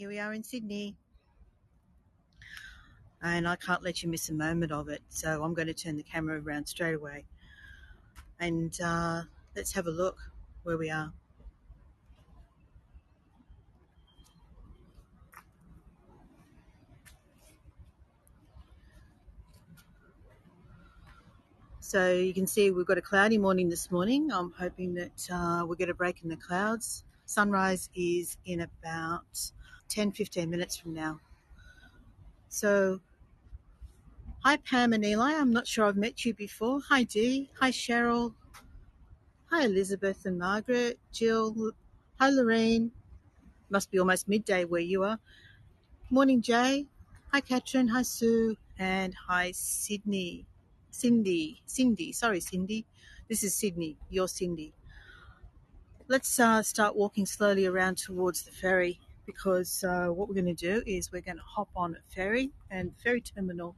Here we are in Sydney, and I can't let you miss a moment of it, so I'm going to turn the camera around straight away and let's have a look where we are. So you can see we've got a cloudy morning this morning. I'm hoping that we'll get a break in the clouds. Sunrise is in about 10-15 minutes from now. So hi Pam and Eli, I'm not sure I've met you before. Hi Dee, hi Cheryl, hi Elizabeth and Margaret, Jill, hi Lorraine. Must be almost midday where you are. Morning Jay, hi Katrin, hi Sue, and hi Sydney. Cindy, sorry Cindy. This is Sydney, you're Cindy. Let's start walking slowly around towards the ferry, because what we're going to do is we're going to hop on a ferry, and the ferry terminal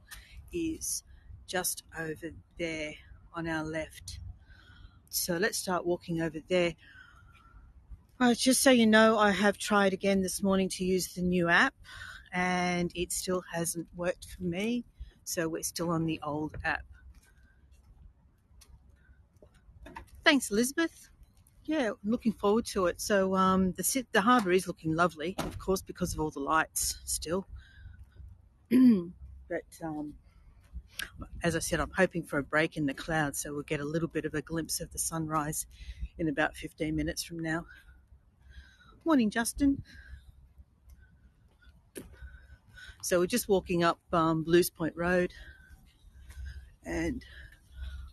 is just over there on our left. So let's start walking over there. Just so you know, I have tried again this morning to use the new app, and it still hasn't worked for me, so we're still on the old app. Thanks, Elizabeth. Yeah, I'm looking forward to it. So the harbour is looking lovely, of course, because of all the lights still. But as I said, I'm hoping for a break in the clouds, so we'll get a little bit of a glimpse of the sunrise in about 15 minutes from now. Morning, Justin. So we're just walking up Blues Point Road, and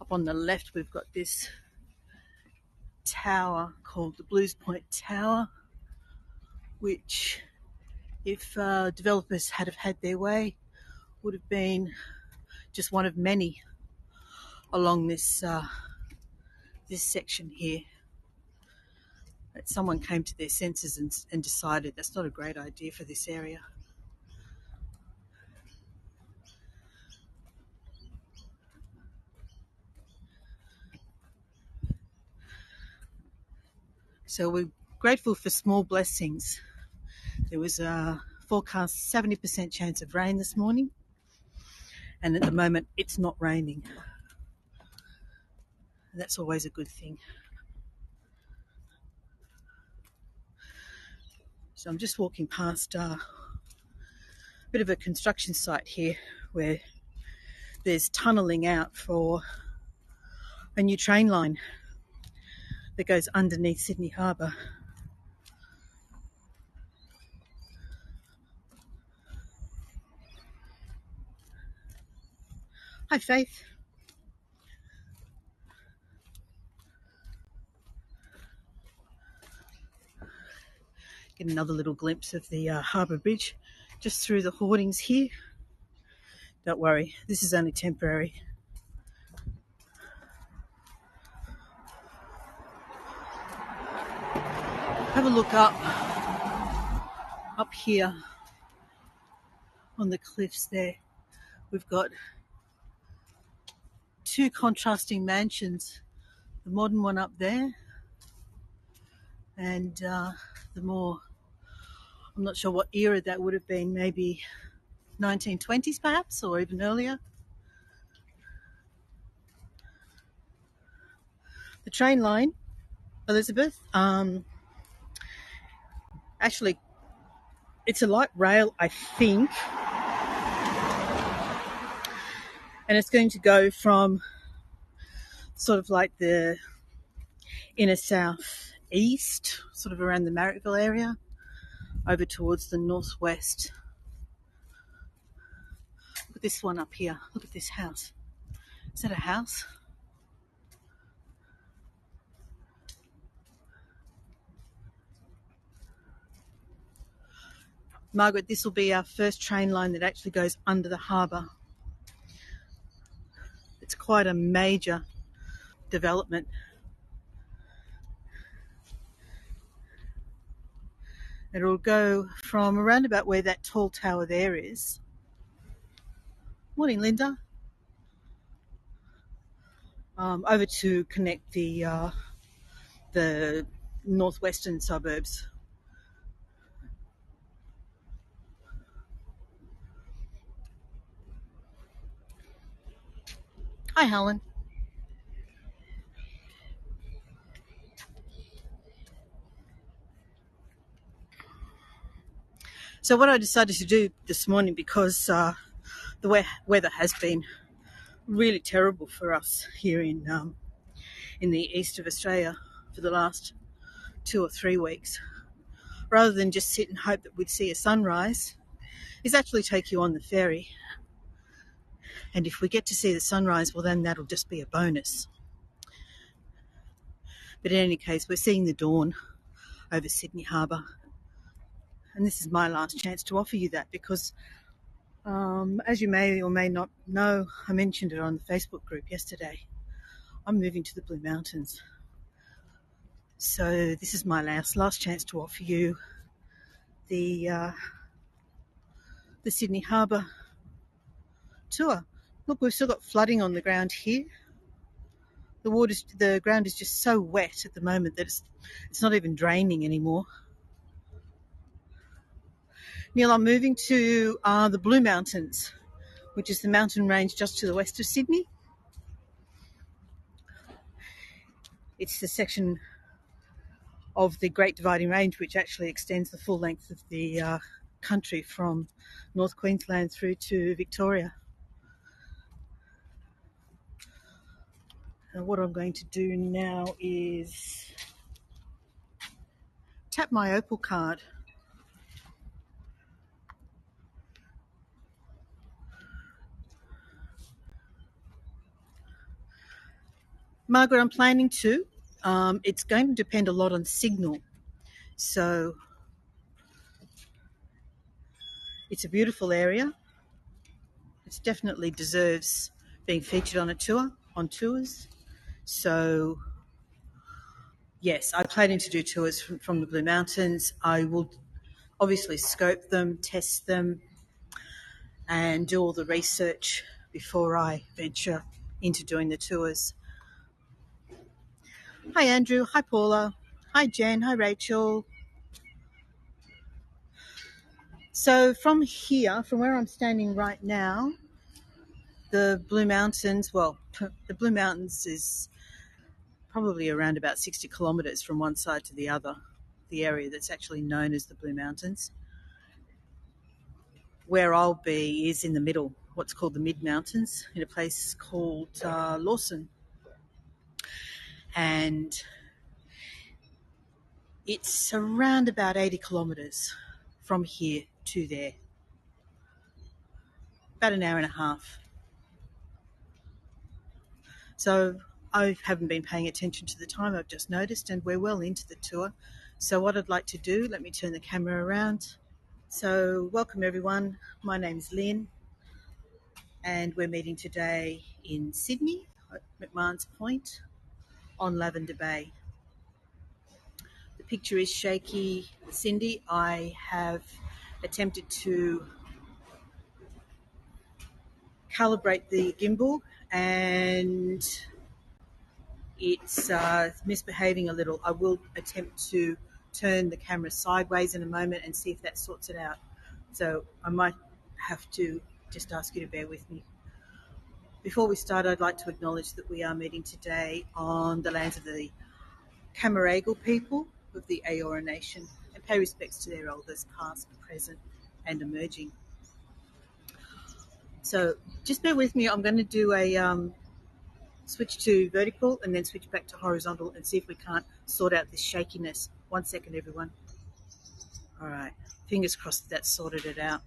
up on the left we've got this tower called the Blues Point Tower, which, if developers had have had their way, would have been just one of many along this this section here. But someone came to their senses and decided that's not a great idea for this area. So we're grateful for small blessings. There was a forecast 70% chance of rain this morning, and at the moment it's not raining. That's always a good thing. So I'm just walking past a bit of a construction site here where there's tunnelling out for a new train line that goes underneath Sydney Harbour. Hi Faith. Get another little glimpse of the Harbour Bridge just through the hoardings here. Don't worry, this is only temporary. Have a look up here on the cliffs there. We've got two contrasting mansions, the modern one up there, and the more, I'm not sure what era that would have been, maybe 1920s perhaps, or even earlier. The train line, Elizabeth, actually it's a light rail, I think, and it's going to go from sort of like the inner south east, sort of around the Marrickville area, over towards the northwest. Look at this one up here. Look at this house. Is that a house? Margaret, this will be our first train line that actually goes under the harbour. It's quite a major development. It'll go from around about where that tall tower there is. Morning, Linda. Over to connect the northwestern suburbs. Hi, Helen. So what I decided to do this morning, because the weather has been really terrible for us here in the east of Australia for the last 2 or 3 weeks, rather than just sit and hope that we'd see a sunrise, is actually take you on the ferry. And if we get to see the sunrise, well, then that'll just be a bonus. But in any case, we're seeing the dawn over Sydney Harbour. And this is my last chance to offer you that because, as you may or may not know, I mentioned it on the Facebook group yesterday, I'm moving to the Blue Mountains. So this is my last chance to offer you the Sydney Harbour tour. Look, we've still got flooding on the ground here. The ground is just so wet at the moment that it's not even draining anymore. Neil, I'm moving to the Blue Mountains, which is the mountain range just to the west of Sydney. It's the section of the Great Dividing Range which actually extends the full length of the country from North Queensland through to Victoria. And what I'm going to do now is tap my Opal card. Margaret, I'm planning to. It's going to depend a lot on signal. So it's a beautiful area. It definitely deserves being featured on tours. So yes, I plan to do tours from the Blue Mountains. I will obviously scope them, test them, and do all the research before I venture into doing the tours. Hi, Andrew. Hi, Paula. Hi, Jen. Hi, Rachel. So from here, from where I'm standing right now, the Blue Mountains, the Blue Mountains is probably around about 60 kilometres from one side to the other, the area that's actually known as the Blue Mountains. Where I'll be is in the middle, what's called the Mid-Mountains, in a place called Lawson. And it's around about 80 kilometres from here to there. About an hour and a half. So I haven't been paying attention to the time, I've just noticed, and we're well into the tour. So what I'd like to do, let me turn the camera around. So welcome everyone, my name's Lynn, and we're meeting today in Sydney at McMahons Point on Lavender Bay. The picture is shaky, Cindy. I have attempted to calibrate the gimbal and it's misbehaving a little. I will attempt to turn the camera sideways in a moment and see if that sorts it out. So I might have to just ask you to bear with me. Before we start, I'd like to acknowledge that we are meeting today on the lands of the Camaragal people of the Eora Nation and pay respects to their elders past, present and emerging. So just bear with me. I'm going to do a switch to vertical and then switch back to horizontal and see if we can't sort out this shakiness. 1 second, everyone. All right. Fingers crossed that sorted it out.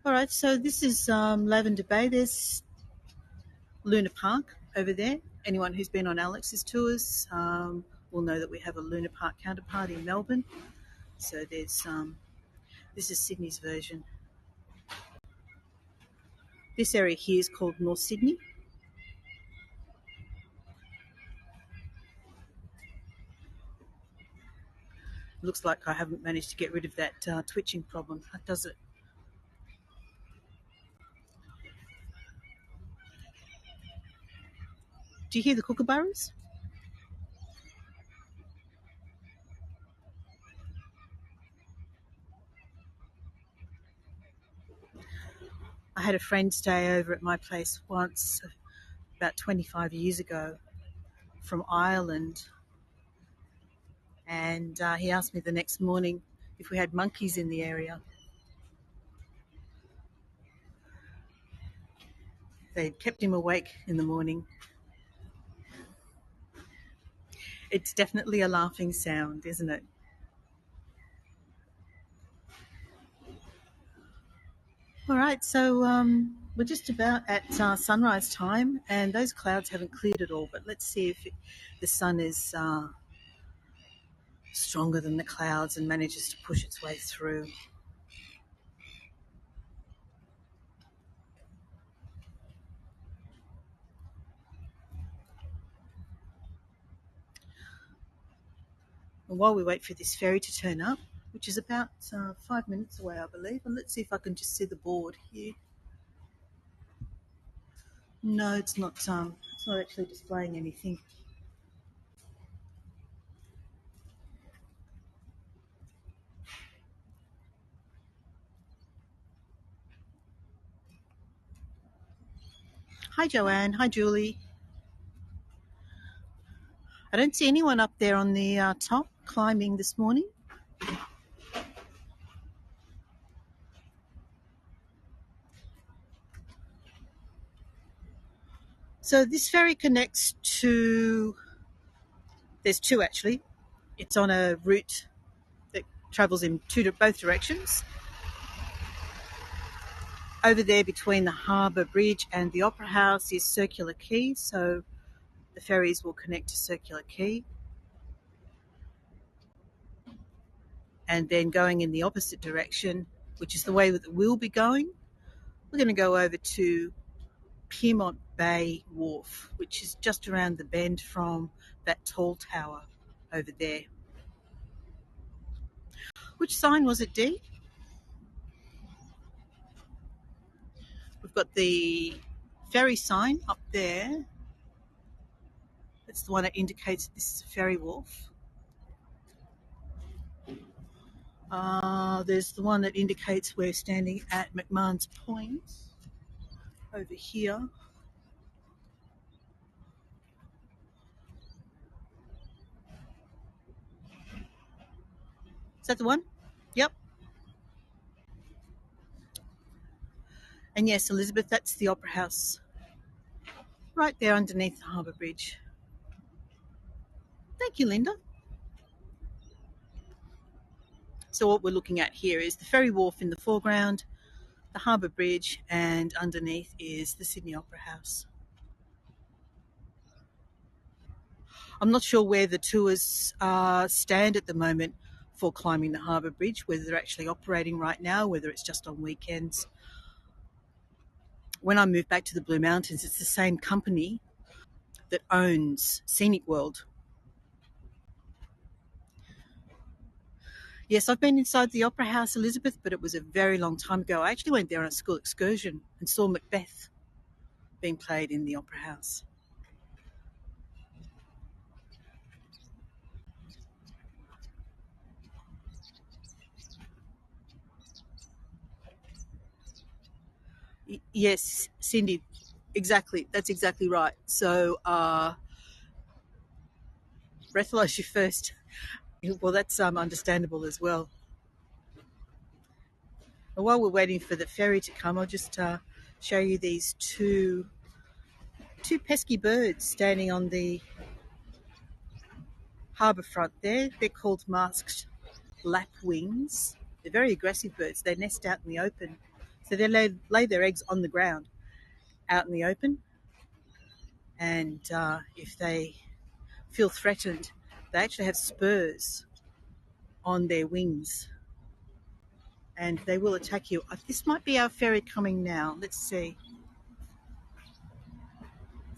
All right. So this is Lavender Bay. There's Luna Park over there. Anyone who's been on Alex's tours will know that we have a Luna Park counterpart in Melbourne. So there's this is Sydney's version. This area here is called North Sydney. Looks like I haven't managed to get rid of that twitching problem, does it? Do you hear the kookaburras? I had a friend stay over at my place once about 25 years ago from Ireland, and he asked me the next morning if we had monkeys in the area. They'd kept him awake in the morning. It's definitely a laughing sound, isn't it? All right, so we're just about at sunrise time, and those clouds haven't cleared at all, but let's see if the sun is stronger than the clouds and manages to push its way through. And while we wait for this ferry to turn up, which is about 5 minutes away, I believe, and let's see if I can just see the board here. No, it's not. It's not actually displaying anything. Hi, Joanne. Hi, Julie. I don't see anyone up there on the top climbing this morning. So this ferry connects to, there's two actually. It's on a route that travels in both directions. Over there between the Harbour Bridge and the Opera House is Circular Quay, so the ferries will connect to Circular Quay. And then going in the opposite direction, which is the way that we'll be going, we're going to go over to Piermont Bay Wharf, which is just around the bend from that tall tower over there. Which sign was it, Dee? We've got the ferry sign up there. That's the one that indicates this is a ferry wharf. There's the one that indicates we're standing at McMahons Point over here. Is that the one? Yep. And yes, Elizabeth, that's the Opera House right there underneath the Harbour Bridge. Thank you, Linda. So what we're looking at here is the ferry wharf in the foreground, the Harbour Bridge, and underneath is the Sydney Opera House. I'm not sure where the tours stand at the moment for climbing the Harbour Bridge, whether they're actually operating right now, whether it's just on weekends. When I moved back to the Blue Mountains, it's the same company that owns Scenic World. Yes, I've been inside the Opera House, Elizabeth, but it was a very long time ago. I actually went there on a school excursion and saw Macbeth being played in the Opera House. Yes, Cindy, exactly. That's exactly right. So, breathalyze you first. Well, that's understandable as well. And while we're waiting for the ferry to come, I'll just show you these two pesky birds standing on the harbour front there. They're called masked lapwings. They're very aggressive birds. They nest out in the open. So they lay their eggs on the ground out in the open. And if they feel threatened, they actually have spurs on their wings. And they will attack you. This might be our ferry coming now. Let's see.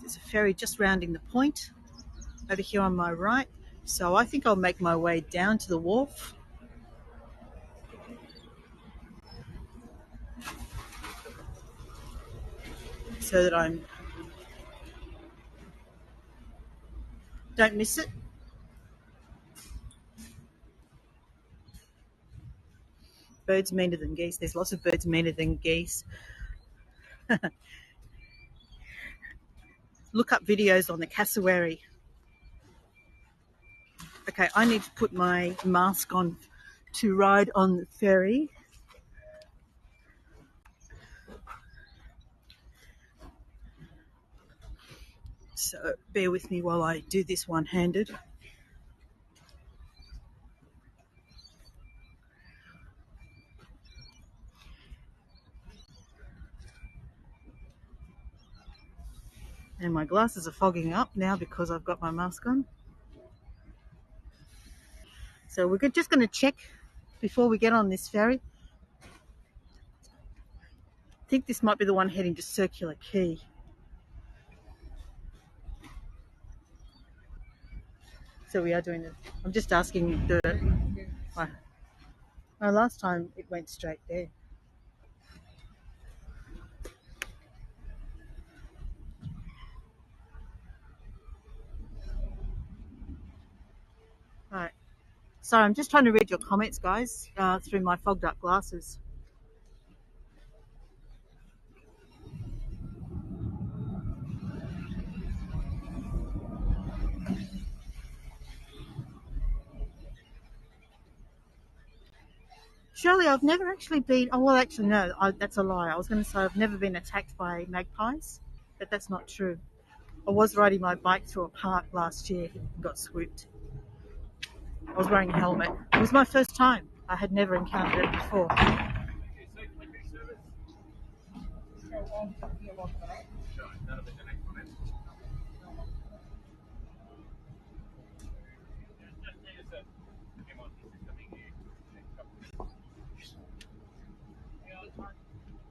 There's a ferry just rounding the point over here on my right. So I think I'll make my way down to the wharf. So that I don't miss it. Birds meaner than geese. There's lots of birds meaner than geese. Look up videos on the cassowary. Okay, I need to put my mask on to ride on the ferry. So bear with me while I do this one-handed. And my glasses are fogging up now because I've got my mask on. So we're just going to check before we get on this ferry. I think this might be the one heading to Circular Quay. So we are doing it. I'm just asking the... Oh, last time it went straight there. All right. Sorry, I'm just trying to read your comments, guys, through my fogged up glasses. Shirley, I've never actually been... Oh, well, actually, no, that's a lie. I was going to say I've never been attacked by magpies, but that's not true. I was riding my bike through a park last year and got swooped. I was wearing a helmet. It was my first time. I had never encountered it before.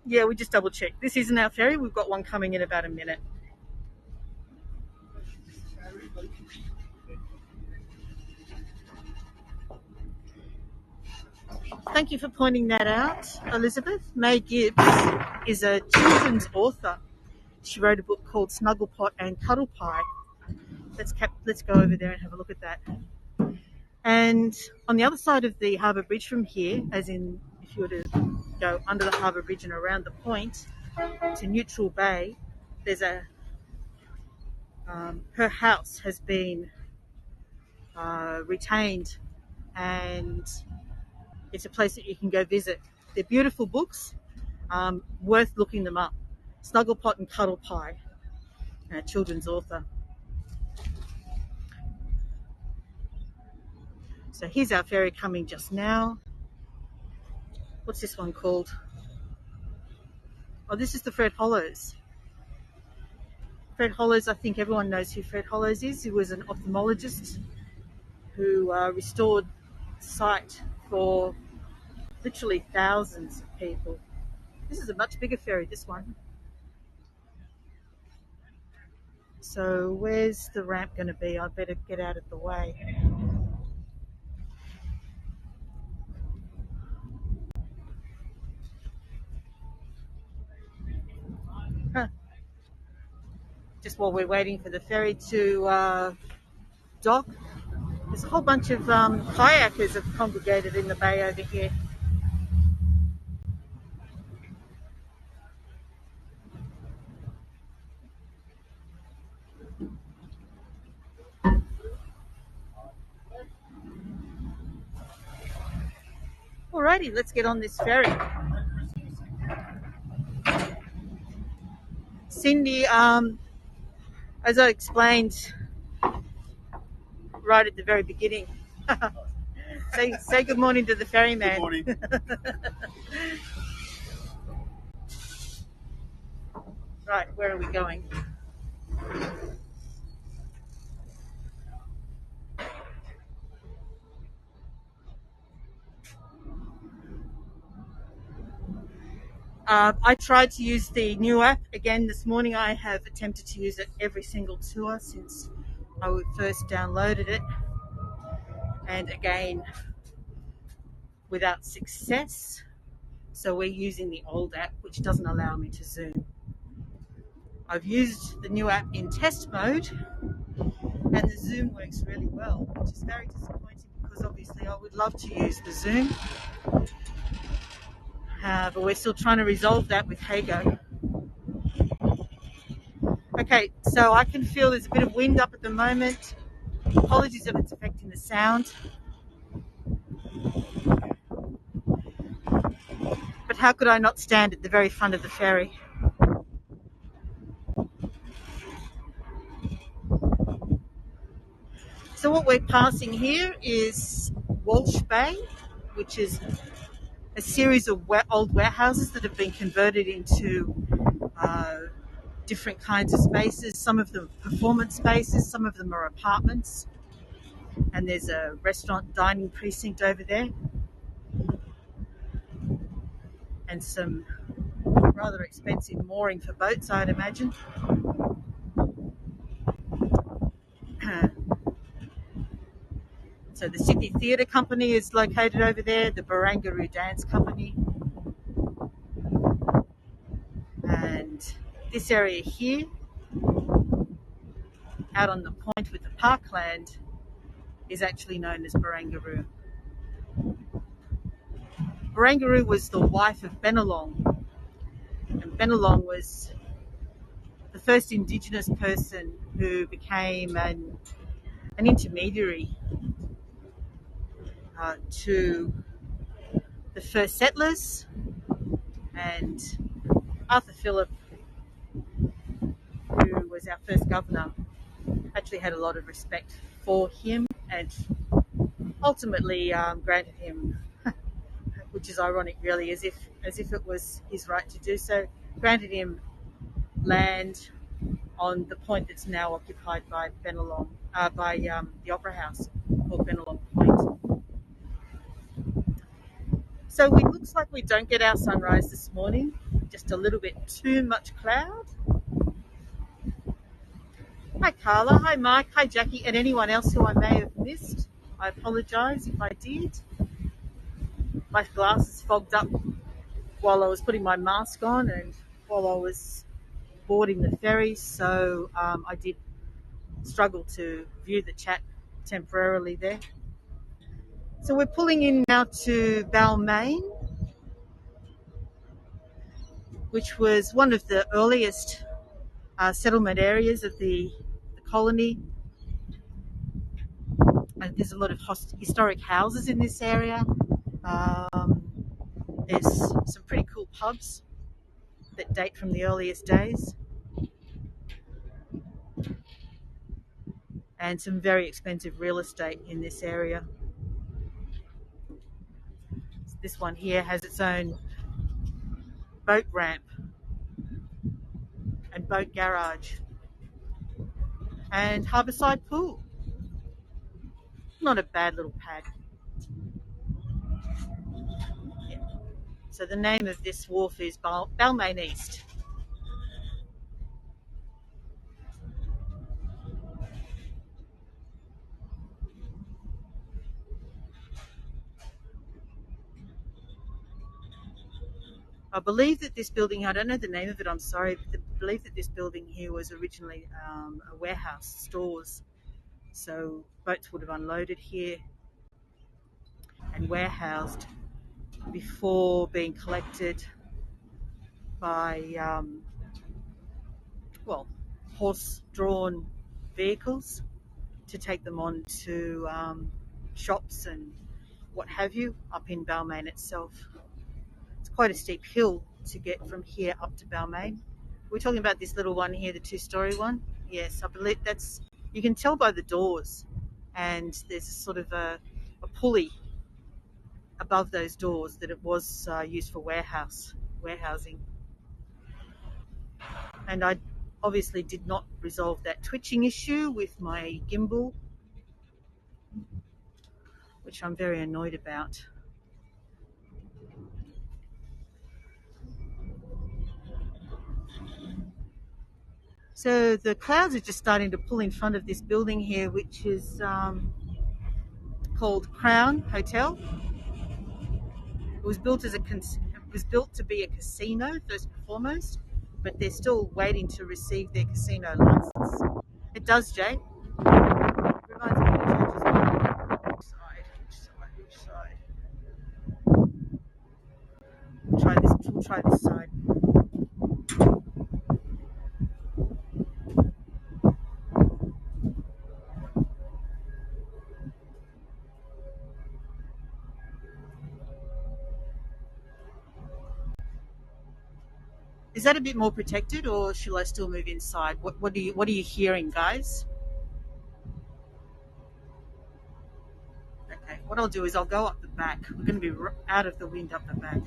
Yeah, we just double checked. This isn't our ferry. We've got one coming in about a minute. Thank you for pointing that out, Elizabeth. May Gibbs is a children's author. She wrote a book called Snugglepot and Cuddle Pie. Let's go over there and have a look at that. And on the other side of the harbour bridge from here, as in if you were to go under the harbour bridge and around the point to Neutral Bay, there's her house has been retained, and it's a place that you can go visit. They're beautiful books, worth looking them up. Snugglepot and Cuddle Pie, a children's author. So here's our ferry coming just now. What's this one called? Oh, this is the Fred Hollows. Fred Hollows, I think everyone knows who Fred Hollows is. He was an ophthalmologist who restored sight for literally thousands of people. This is a much bigger ferry, this one. So where's the ramp going to be? I better get out of the way. Just while we're waiting for the ferry to dock, there's a whole bunch of kayakers have congregated in the bay over here. Alrighty, let's get on this ferry. Cindy, as I explained right at the very beginning, say good morning to the ferryman. Good morning. Right, where are we going? I tried to use the new app again this morning. I have attempted to use it every single tour since I first downloaded it, and again without success. So we're using the old app, which doesn't allow me to zoom. I've used the new app in test mode, and the zoom works really well, which is very disappointing because obviously I would love to use the zoom. But we're still trying to resolve that with Hago. Okay, so I can feel there's a bit of wind up at the moment. Apologies if it's affecting the sound. But how could I not stand at the very front of the ferry? So what we're passing here is Walsh Bay, which is a series of old warehouses that have been converted into different kinds of spaces. Some of them performance spaces, some of them are apartments. And there's a restaurant dining precinct over there. And some rather expensive mooring for boats, I'd imagine. So the Sydney Theatre Company is located over there, the Barangaroo Dance Company. And this area here, out on the point with the parkland, is actually known as Barangaroo. Barangaroo was the wife of Bennelong, and Bennelong was the first Indigenous person who became an intermediary to the first settlers, and Arthur Phillip, who was our first governor, actually had a lot of respect for him and ultimately granted him, which is ironic really, as if it was his right to do so, granted him land on the point that's now occupied by Bennelong, by the Opera House called Bennelong Point. So it looks like we don't get our sunrise this morning, just a little bit too much cloud. Hi Carla, hi Mike, hi Jackie, and anyone else who I may have missed. I apologise if I did. My glasses fogged up while I was putting my mask on and while I was boarding the ferry, so I did struggle to view the chat temporarily there. So we're pulling in now to Balmain, which was one of the earliest settlement areas of the colony. And there's a lot of historic houses in this area. There's some pretty cool pubs that date from the earliest days, and some very expensive real estate in this area. This one here has its own boat ramp and boat garage and harbourside pool. Not a bad little pad. Yeah. So the name of this wharf is Balmain East. I believe that this building, I don't know the name of it, I'm sorry, but I believe that this building here was originally a warehouse, stores. So boats would have unloaded here and warehoused before being collected by, horse-drawn vehicles to take them on to shops and what have you up in Balmain itself. It's quite a steep hill to get from here up to Balmain. We're talking about this little one here, the two-story one. Yes, I believe that's, you can tell by the doors, and there's sort of a pulley above those doors that it was used for warehousing. And I obviously did not resolve that twitching issue with my gimbal, which I'm very annoyed about. So the clouds are just starting to pull in front of this building here, which is called Crown Hotel. It was built to be a casino first and foremost, but they're still waiting to receive their casino license. It does, Jay. It reminds me of the church as well. Which side? We'll try this side. Is that a bit more protected, or shall I still move inside? What are you hearing, guys? Okay, what I'll do is I'll go up the back. We're going to be out of the wind up the back.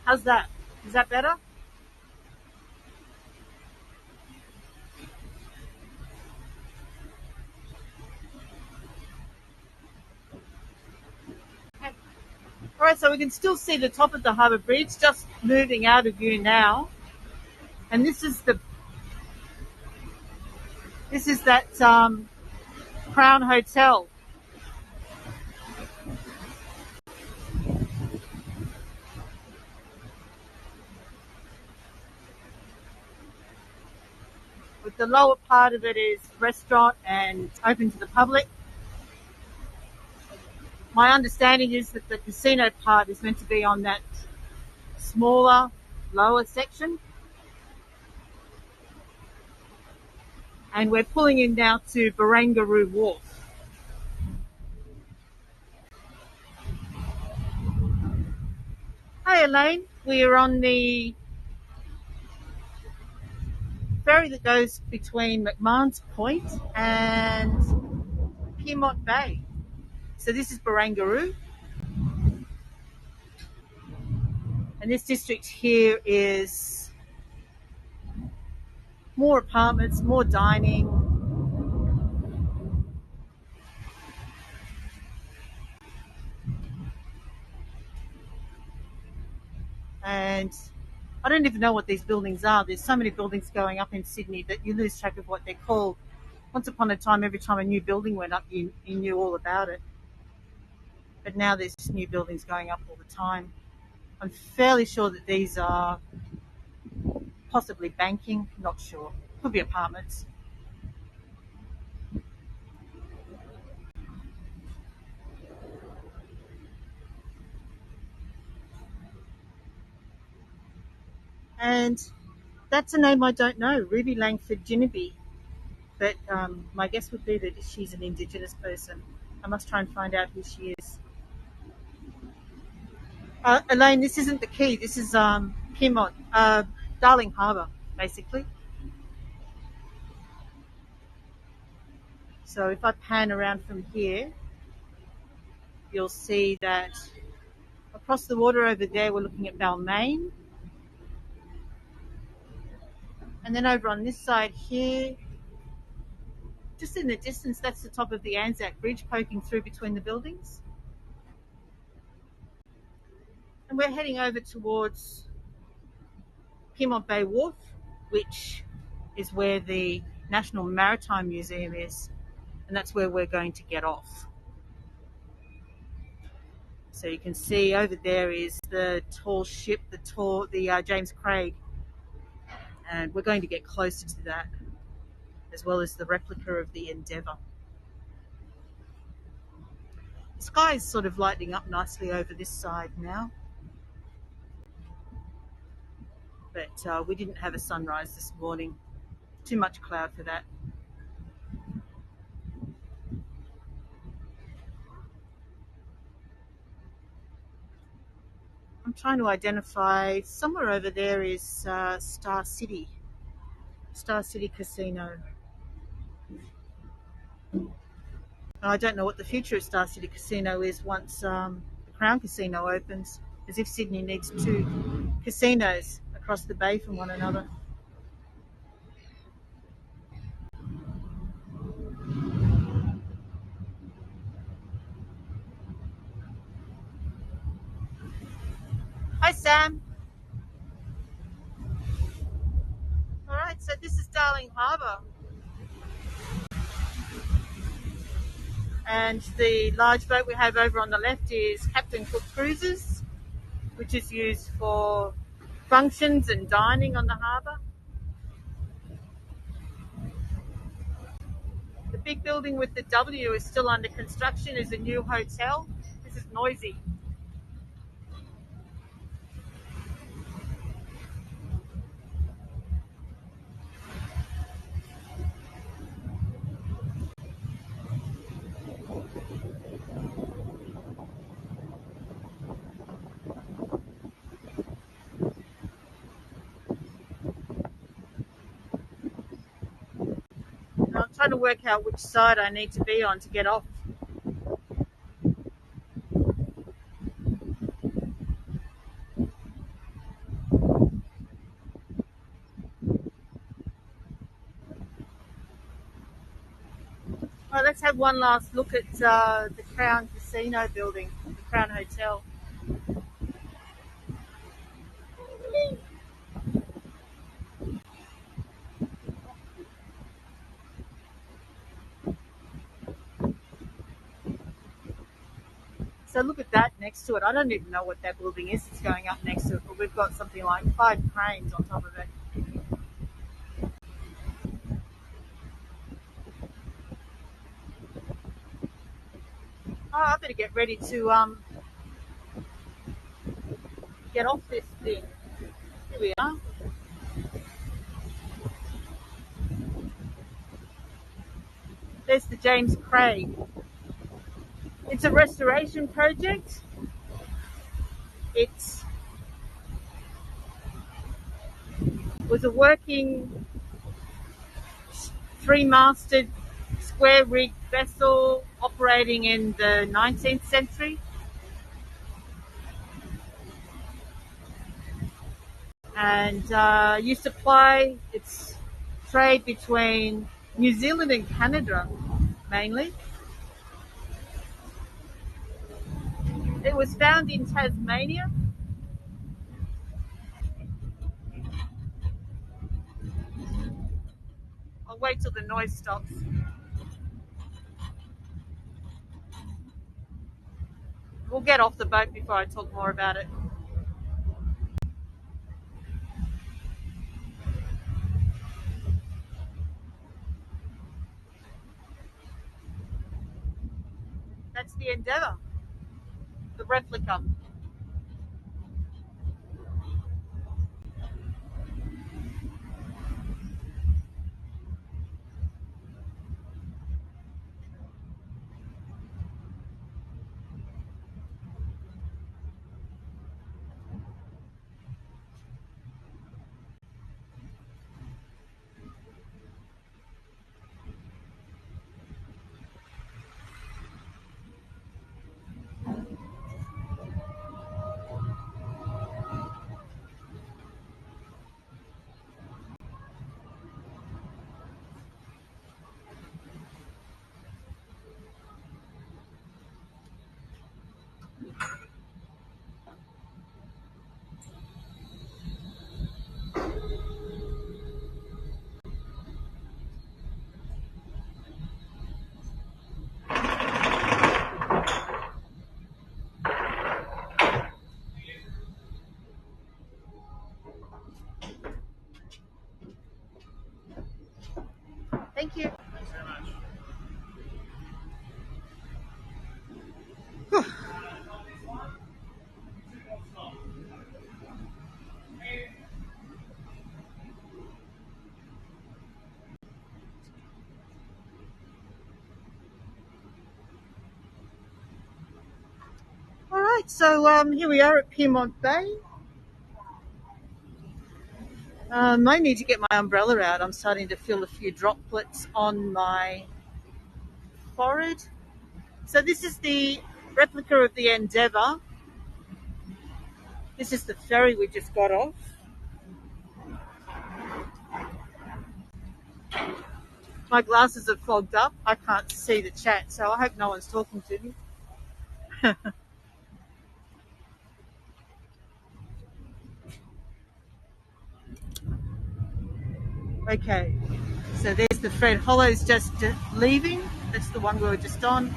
How's that? Is that better? Okay. All right, so we can still see the top of the harbour bridge, just moving out of view now. And this is that Crown Hotel. With the lower part of it is restaurant and open to the public. My understanding is that the casino part is meant to be on that smaller, lower section. And we're pulling in now to Barangaroo Wharf. Hi Elaine, we are on the ferry that goes between McMahons Point and Pyrmont Bay. So this is Barangaroo. And this district here is more apartments, more dining. And I don't even know what these buildings are. There's so many buildings going up in Sydney that you lose track of what they're called. Once upon a time, every time a new building went up, you knew all about it. But now there's just new buildings going up all the time. I'm fairly sure that these are possibly banking, not sure. Could be apartments. And that's a name I don't know, Ruby Langford Ginnaby. But my guess would be that she's an Indigenous person. I must try and find out who she is. Elaine, this isn't the quay. This is Pyrmont, Darling Harbour, basically. So if I pan around from here, you'll see that across the water over there, we're looking at Balmain. And then over on this side here, just in the distance, that's the top of the Anzac Bridge poking through between the buildings. And we're heading over towards Pyrmont Bay Wharf, which is where the National Maritime Museum is. And that's where we're going to get off. So you can see over there is the tall ship, the James Craig. And we're going to get closer to that, as well as the replica of the Endeavour. The sky is sort of lighting up nicely over this side now. But we didn't have a sunrise this morning. Too much cloud for that. I'm trying to identify, somewhere over there is Star City Casino. I don't know what the future of Star City Casino is once the Crown Casino opens, as if Sydney needs two casinos across the bay from one another. Hi Sam. Alright, so this is Darling Harbour. And the large boat we have over on the left is Captain Cook Cruises, which is used for functions and dining on the harbour. The big building with the W is still under construction, is a new hotel. This is noisy. I'm trying to work out which side I need to be on to get off. Well, let's have one last look at the Crown Casino building, the Crown Hotel. So look at that next to it. I don't even know what that building is. It's going up next to it, but we've got something like 5 cranes on top of it. Oh, I better get ready to get off this thing. Here we are. There's the James Craig. It's a restoration project. It was a working 3-masted square rigged vessel operating in the 19th century. And used to ply its trade between New Zealand and Canada mainly. It was found in Tasmania. I'll wait till the noise stops. We'll get off the boat before I talk more about it. That's the Endeavour, the replica. Thank you. Thanks very much. All right, so here we are at Pyrmont Bay. I need to get my umbrella out. I'm starting to feel a few droplets on my forehead. So this is the replica of the Endeavour. This is the ferry we just got off. My glasses are fogged up. I can't see the chat, so I hope no one's talking to me. Okay, so there's the Fred Hollow's just leaving. That's the one we were just on.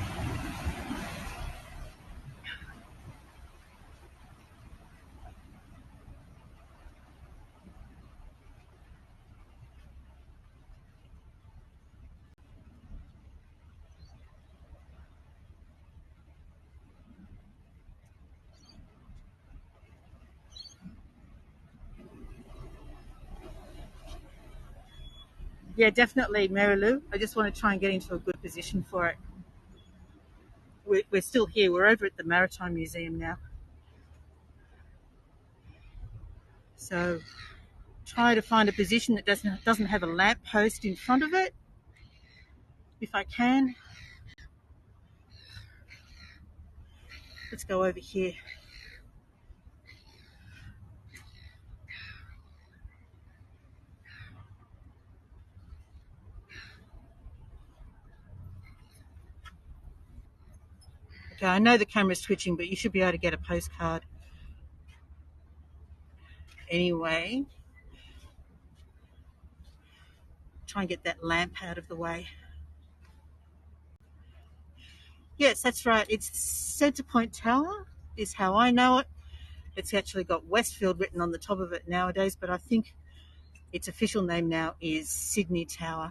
Yeah, definitely, Mary Lou. I just want to try and get into a good position for it. We're still here. We're over at the Maritime Museum now. So try to find a position that doesn't have a lamp post in front of it, if I can. Let's go over here. Okay, I know the camera's twitching, but you should be able to get a postcard. Anyway, try and get that lamp out of the way. Yes, that's right. It's Centre Point Tower is how I know it. It's actually got Westfield written on the top of it nowadays, but I think its official name now is Sydney Tower.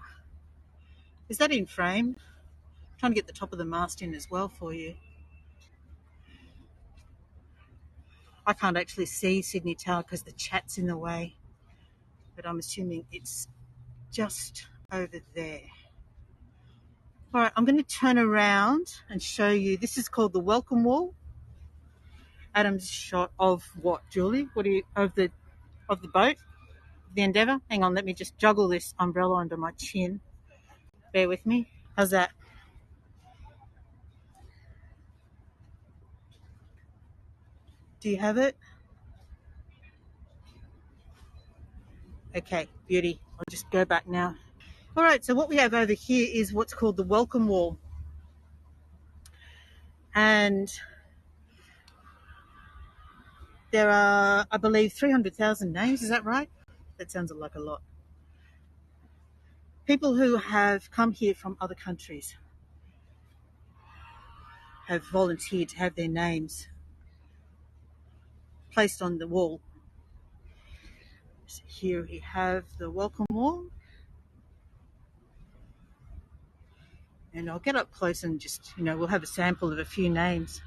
Is that in frame? I'm trying to get the top of the mast in as well for you. I can't actually see Sydney Tower because the chat's in the way, but I'm assuming it's just over there. All right, I'm going to turn around and show you. This is called the Welcome Wall. Adam's shot of what, Julie? Of the boat, the Endeavour? Hang on, let me just juggle this umbrella under my chin. Bear with me. How's that? Do you have it? Okay, beauty. I'll just go back now. All right, so what we have over here is what's called the Welcome Wall. And there are, I believe, 300,000 names. Is that right? That sounds like a lot. People who have come here from other countries have volunteered to have their names placed on the wall. So here we have the Welcome Wall. And I'll get up close and just, we'll have a sample of a few names.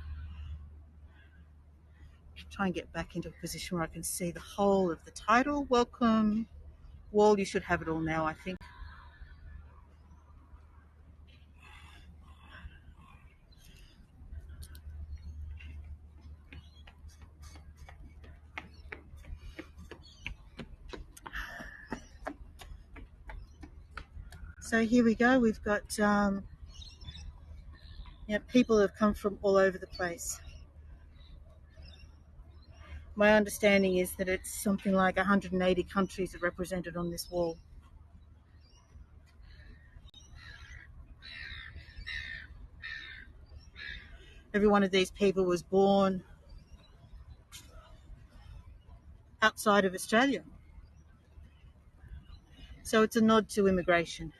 Try and get back into a position where I can see the whole of the title. Welcome Wall. You should have it all now, I think. So here we go. We've got people have come from all over the place. My understanding is that it's something like 180 countries are represented on this wall. Every one of these people was born outside of Australia. So it's a nod to immigration.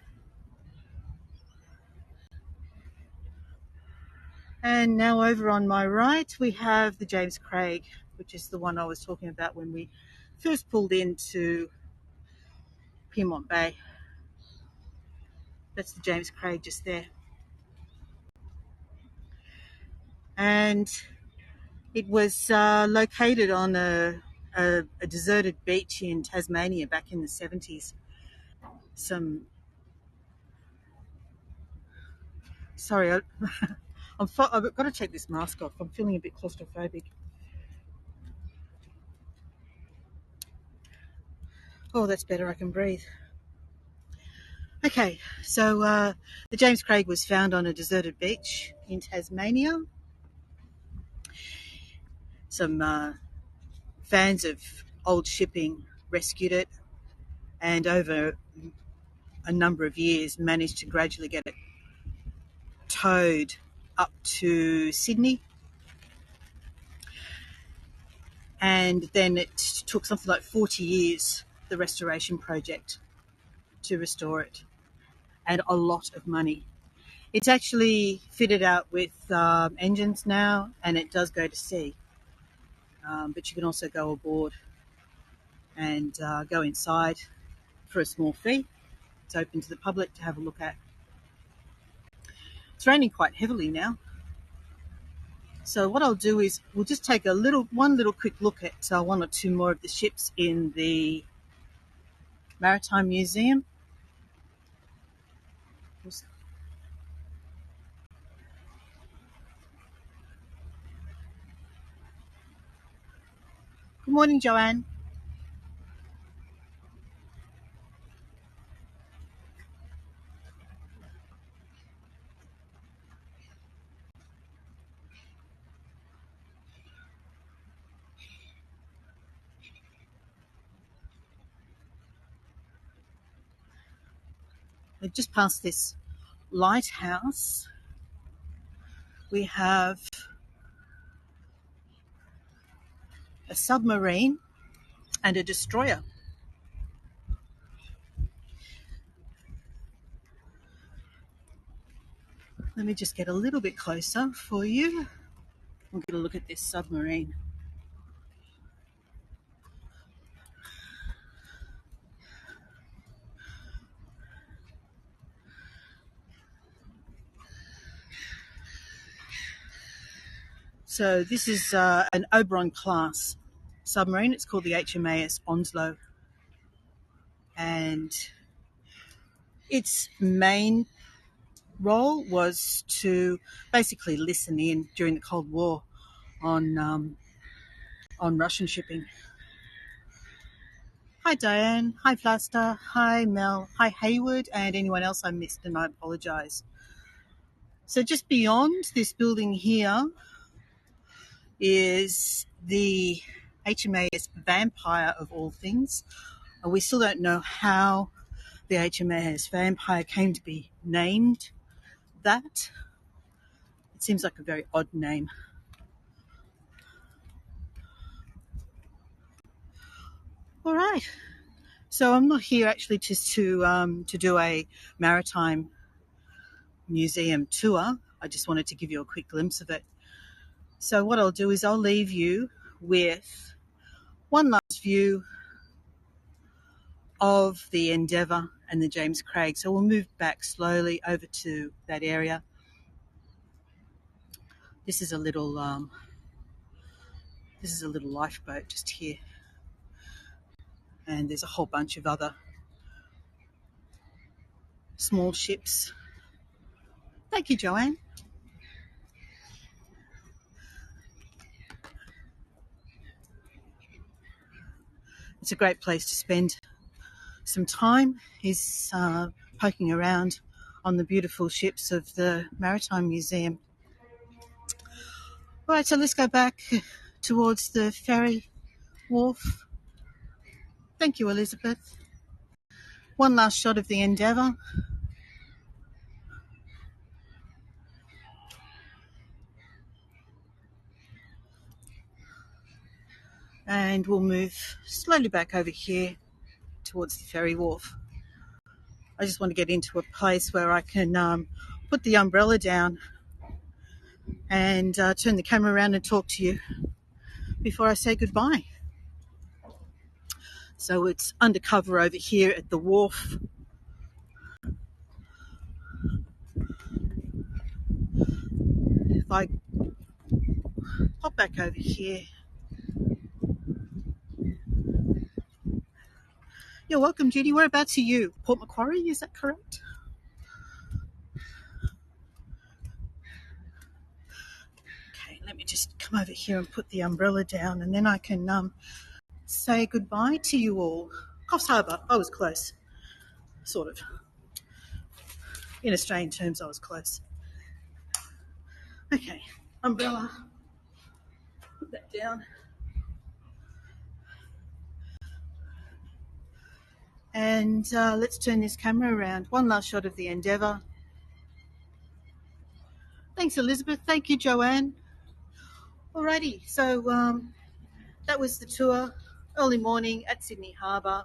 And now over on my right, we have the James Craig, which is the one I was talking about when we first pulled into Pyrmont Bay. That's the James Craig just there. And it was located on a deserted beach in Tasmania back in the 70s. Sorry, I've got to take this mask off. I'm feeling a bit claustrophobic. Oh, that's better. I can breathe. Okay, so the James Craig was found on a deserted beach in Tasmania. Some fans of old shipping rescued it, and over a number of years managed to gradually get it towed up to Sydney. And then it took something like 40 years, the restoration project, to restore it, and a lot of money. It's actually fitted out with engines now, and it does go to sea. But you can also go aboard and go inside for a small fee. It's open to the public to have a look at. It's raining quite heavily now. So what I'll do is we'll just take one little quick look at one or two more of the ships in the Maritime Museum. Good morning, Joanne. We've just passed this lighthouse. We have a submarine and a destroyer. Let me just get a little bit closer for you. We'll get a look at this submarine. So this is an Oberon class submarine. It's called the HMAS Onslow. And its main role was to basically listen in during the Cold War on Russian shipping. Hi Diane, hi Vlasta, hi Mel, hi Hayward, and anyone else I missed, and I apologise. So just beyond this building here is the HMAS Vampire of all things. We still don't know how the HMAS Vampire came to be named that. It seems like a very odd name. All right. So I'm not here actually just to do a maritime museum tour. I just wanted to give you a quick glimpse of it. So what I'll do is I'll leave you with one last view of the Endeavour and the James Craig. So we'll move back slowly over to that area. This is a little lifeboat just here, and there's a whole bunch of other small ships. Thank you, Joanne. It's a great place to spend some time, is poking around on the beautiful ships of the Maritime Museum. All right, so let's go back towards the ferry wharf. Thank you, Elizabeth. One last shot of the Endeavour. And we'll move slowly back over here towards the ferry wharf. I just want to get into a place where I can put the umbrella down and turn the camera around and talk to you before I say goodbye. So it's undercover over here at the wharf. If I pop back over here. You're welcome, Judy. Whereabouts are you? Port Macquarie, is that correct? Okay, let me just come over here and put the umbrella down, and then I can say goodbye to you all. Coffs Harbour, I was close. Sort of. In Australian terms, I was close. Okay, umbrella. Put that down. And let's turn this camera around. One last shot of the Endeavour. Thanks, Elizabeth. Thank you, Joanne. Alrighty, so that was the tour. Early morning at Sydney Harbour.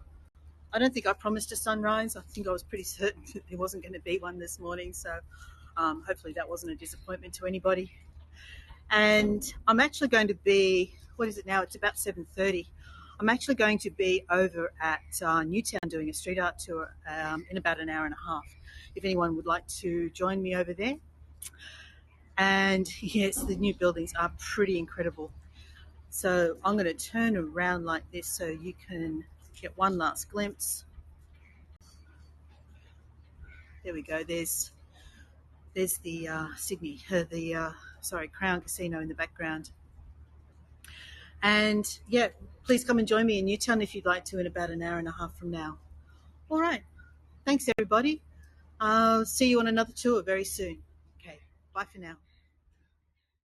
I don't think I promised a sunrise. I think I was pretty certain that there wasn't going to be one this morning. So hopefully that wasn't a disappointment to anybody. And I'm actually going to be, what is it now? It's about 7:30. I'm actually going to be over at Newtown doing a street art tour in about an hour and a half. If anyone would like to join me over there. And yes, the new buildings are pretty incredible. So I'm going to turn around like this so you can get one last glimpse. There we go. There's the Crown Casino in the background. And yeah, please come and join me in Newtown if you'd like to in about an hour and a half from now. All right. Thanks, everybody. I'll see you on another tour very soon. Okay. Bye for now.